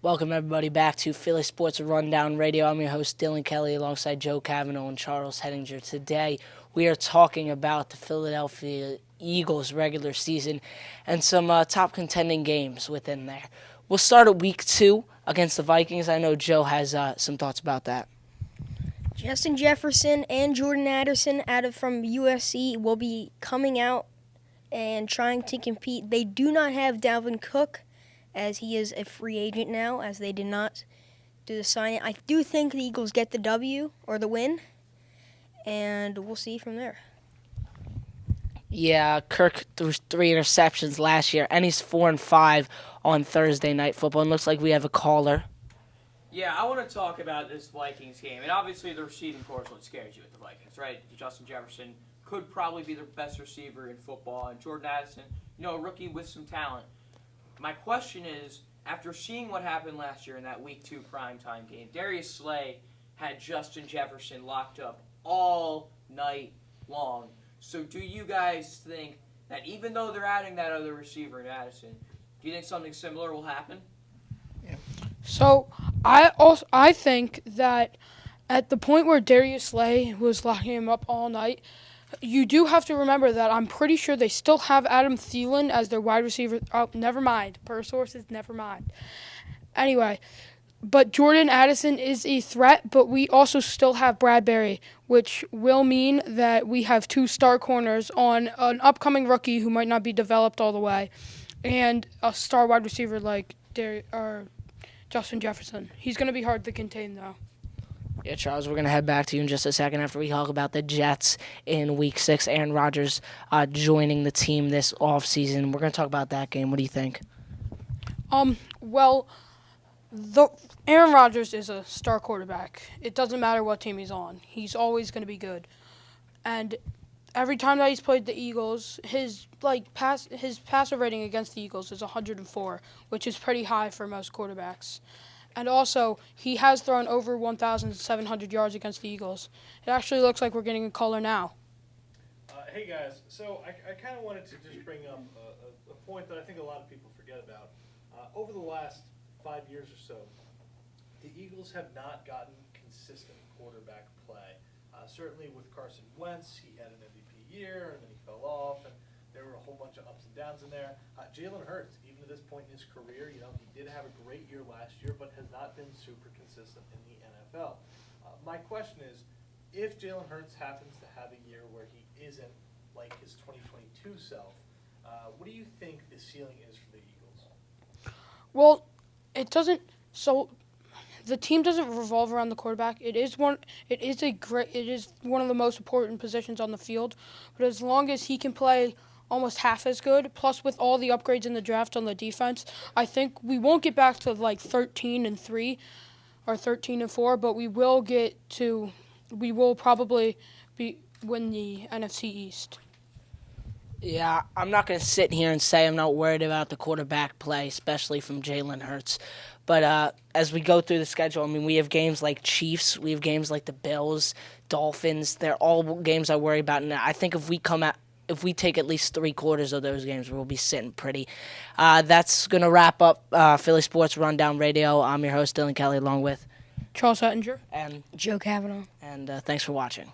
Welcome, everybody, back to Philly Sports Rundown Radio. I'm your host, Dylan Kelly, alongside Joe Cavanaugh and Charles Hettinger. Today, we are talking about the Philadelphia Eagles regular season and some top contending games within there. We'll start at Week 2 against the Vikings. I know Joe has some thoughts about that. Justin Jefferson and Jordan Addison from USC will be coming out and trying to compete. They do not have Dalvin Cook, as he is a free agent now, as they did not do the signing. I do think the Eagles get the W or the win, and we'll see from there. Yeah, Kirk threw 3 interceptions last year, and he's 4-5 on Thursday Night Football. And looks like we have a caller. Yeah, I want to talk about this Vikings game. And obviously the receiving corps is what scares you with the Vikings, right? Justin Jefferson could probably be the best receiver in football. And Jordan Addison, a rookie with some talent. My question is, after seeing what happened last year in that Week 2 primetime game, Darius Slay had Justin Jefferson locked up all night long. So do you guys think that even though they're adding that other receiver in Addison, do you think something similar will happen? So I think that at the point where Darius Slay was locking him up all night, you do have to remember that I'm pretty sure they still have Adam Thielen as their wide receiver. Oh, never mind. Per sources, never mind. Anyway, but Jordan Addison is a threat, but we also still have Bradbury, which will mean that we have 2 star corners on an upcoming rookie who might not be developed all the way, and a star wide receiver like Justin Jefferson. He's going to be hard to contain, though. Yeah, Charles, we're going to head back to you in just a second after we talk about the Jets in Week 6. Aaron Rodgers joining the team this offseason. We're going to talk about that game. What do you think? Well, Aaron Rodgers is a star quarterback. It doesn't matter what team he's on. He's always going to be good. And every time that he's played the Eagles, his passer rating against the Eagles is 104, which is pretty high for most quarterbacks. And also, he has thrown over 1,700 yards against the Eagles. It actually looks like we're getting a caller now. Hey guys, so I kind of wanted to just bring up a point that I think a lot of people forget about. Over the last 5 years or so, the Eagles have not gotten consistent quarterback play. Certainly with Carson Wentz, he had an MVP year, and then he fell off, and there were a whole bunch of ups and downs in there. Jalen Hurts, even at this point in his career, he did have a great year last year, but has not been super consistent in the NFL. My question is, if Jalen Hurts happens to have a year where he isn't like his 2022 self, what do you think the ceiling is for the Eagles? Well, it doesn't. So the team doesn't revolve around the quarterback. It is one of the most important positions on the field. But as long as he can play almost half as good, plus with all the upgrades in the draft on the defense, I think we won't get back to like 13-3 or 13-4, but we will probably win the NFC East. Yeah, I'm not going to sit here and say I'm not worried about the quarterback play, especially from Jalen Hurts. But as we go through the schedule, we have games like Chiefs, we have games like the Bills, Dolphins. They're all games I worry about. And I think if we take at least 3/4 of those games, we'll be sitting pretty. That's going to wrap up Philly Sports Rundown Radio. I'm your host, Dylan Kelly, along with Charles Hettinger and Joe Cavanaugh. And thanks for watching.